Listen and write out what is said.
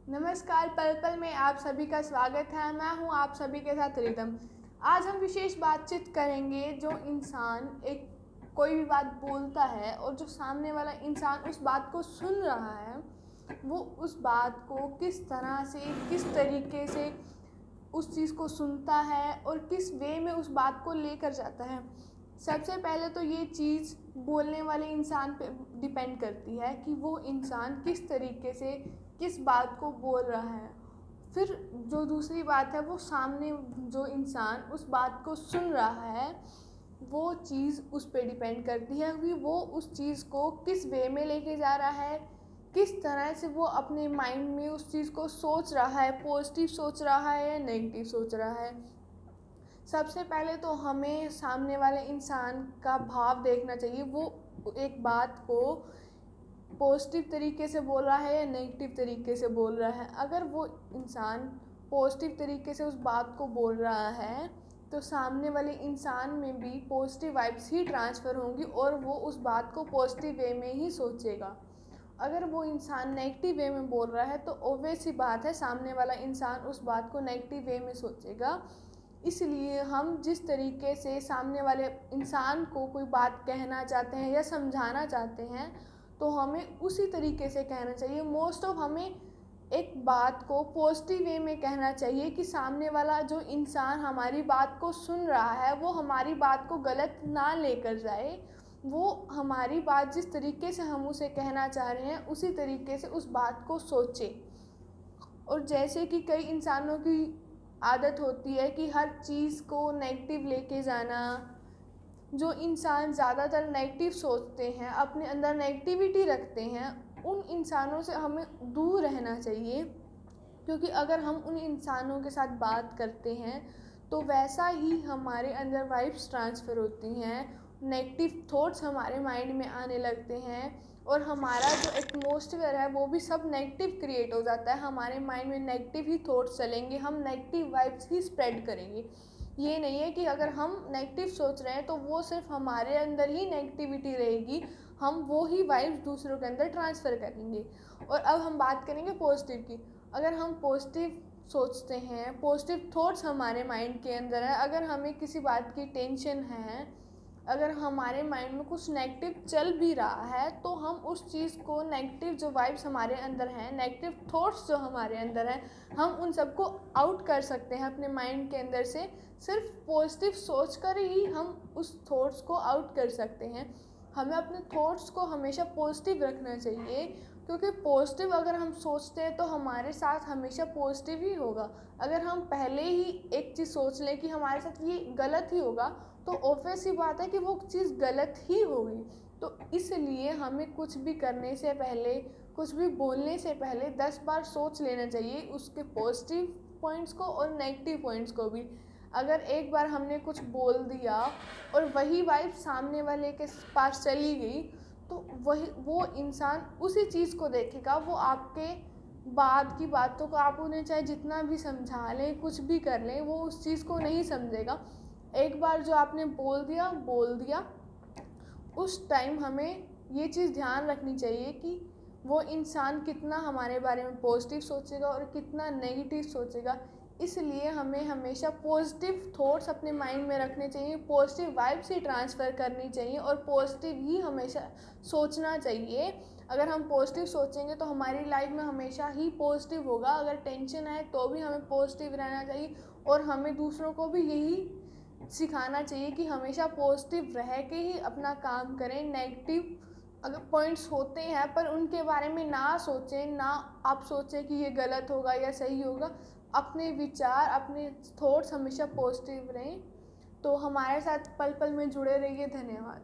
नमस्कार। पल पल में आप सभी का स्वागत है। मैं हूं आप सभी के साथ रिदम। आज हम विशेष बातचीत करेंगे। जो इंसान एक कोई भी बात बोलता है और जो सामने वाला इंसान उस बात को सुन रहा है, वो उस बात को किस तरह से, किस तरीके से उस चीज़ को सुनता है और किस वे में उस बात को लेकर जाता है। सबसे पहले तो ये चीज़ बोलने वाले इंसान पे डिपेंड करती है कि वो इंसान किस तरीके से किस बात को बोल रहा है। फिर जो दूसरी बात है, वो सामने जो इंसान उस बात को सुन रहा है, वो चीज़ उस पे डिपेंड करती है कि वो उस चीज़ को किस वे में लेके जा रहा है, किस तरह से वो अपने माइंड में उस चीज़ को सोच रहा है, पॉजिटिव सोच रहा है या नेगेटिव सोच रहा है। सबसे पहले तो हमें सामने वाले इंसान का भाव देखना चाहिए। वो एक बात को पॉजिटिव तरीके से बोल रहा है या नेगेटिव तरीके से बोल रहा है। अगर वो इंसान पॉजिटिव तरीके से उस बात को बोल रहा है, तो सामने वाले इंसान में भी पॉजिटिव वाइब्स ही ट्रांसफ़र होंगी और वो उस बात को पॉजिटिव वे में ही सोचेगा। अगर वो इंसान नेगेटिव वे में बोल रहा है, तो ऑब्वियस सी बात है सामने वाला इंसान उस बात को नेगेटिव वे में सोचेगा। इसलिए हम जिस तरीके से सामने वाले इंसान को कोई बात कहना चाहते हैं या समझाना चाहते हैं, तो हमें उसी तरीके से कहना चाहिए। मोस्ट ऑफ हमें एक बात को पॉजिटिव वे में कहना चाहिए कि सामने वाला जो इंसान हमारी बात को सुन रहा है, वो हमारी बात को गलत ना लेकर जाए। वो हमारी बात जिस तरीके से हम उसे कहना चाह रहे हैं, उसी तरीके से उस बात को सोचे। और जैसे कि कई इंसानों की आदत होती है कि हर चीज़ को नेगेटिव लेके जाना। जो इंसान ज़्यादातर नेगेटिव सोचते हैं, अपने अंदर नेगेटिविटी रखते हैं, उन इंसानों से हमें दूर रहना चाहिए। क्योंकि अगर हम उन इंसानों के साथ बात करते हैं, तो वैसा ही हमारे अंदर वाइब्स ट्रांसफ़र होती हैं, नेगेटिव थॉट्स हमारे माइंड में आने लगते हैं और हमारा जो एटमॉस्फेयर है वो भी सब नेगेटिव क्रिएट हो जाता है। हमारे माइंड में नेगेटिव ही थॉट्स चलेंगे, हम नेगेटिव वाइब्स ही स्प्रेड करेंगे। ये नहीं है कि अगर हम नेगेटिव सोच रहे हैं तो वो सिर्फ हमारे अंदर ही नेगेटिविटी रहेगी, हम वो ही वाइब्स दूसरों के अंदर ट्रांसफ़र करेंगे। और अब हम बात करेंगे पॉजिटिव की। अगर हम पॉजिटिव सोचते हैं, पॉजिटिव थॉट्स हमारे माइंड के अंदर है, अगर हमें किसी बात की टेंशन है, अगर हमारे माइंड में कुछ नेगेटिव चल भी रहा है, तो हम उस चीज़ को नेगेटिव जो वाइब्स हमारे अंदर हैं, नेगेटिव थॉट्स जो हमारे अंदर हैं, हम उन सबको आउट कर सकते हैं अपने माइंड के अंदर से। सिर्फ पॉजिटिव सोच कर ही हम उस थॉट्स को आउट कर सकते हैं। हमें अपने थॉट्स को हमेशा पॉजिटिव रखना चाहिए, क्योंकि पॉजिटिव अगर हम सोचते हैं तो हमारे साथ हमेशा पॉजिटिव ही होगा। अगर हम पहले ही एक चीज़ सोच लें कि हमारे साथ ये गलत ही होगा, तो ऑब्वियस सी बात है कि वो चीज़ गलत ही होगी। तो इसलिए हमें कुछ भी करने से पहले, कुछ भी बोलने से पहले 10 बार सोच लेना चाहिए, उसके पॉजिटिव पॉइंट्स को और नेगेटिव पॉइंट्स को भी। अगर एक बार हमने कुछ बोल दिया और वही वाइब सामने वाले के पास चली गई, तो वही वो इंसान उसी चीज़ को देखेगा। वो आपके बाद की बातों को आप उन्हें चाहे जितना भी समझा लें, कुछ भी कर लें, वो उस चीज़ को नहीं समझेगा। एक बार जो आपने बोल दिया, उस टाइम हमें ये चीज़ ध्यान रखनी चाहिए कि वो इंसान कितना हमारे बारे में पॉजिटिव सोचेगा और कितना नेगेटिव सोचेगा। इसलिए हमें हमेशा पॉजिटिव थॉट्स अपने माइंड में रखने चाहिए, पॉजिटिव वाइब्स ही ट्रांसफ़र करनी चाहिए और पॉजिटिव ही हमेशा सोचना चाहिए। अगर हम पॉजिटिव सोचेंगे तो हमारी लाइफ में हमेशा ही पॉजिटिव होगा। अगर टेंशन है तो भी हमें पॉजिटिव रहना चाहिए और हमें दूसरों को भी यही सिखाना चाहिए कि हमेशा पॉजिटिव रह के ही अपना काम करें। नेगेटिव अगर पॉइंट्स होते हैं पर उनके बारे में ना सोचें, ना आप सोचें कि ये गलत होगा या सही होगा। अपने विचार, अपने थॉट्स हमेशा पॉजिटिव रहें। तो हमारे साथ पल पल में जुड़े रहिए। धन्यवाद।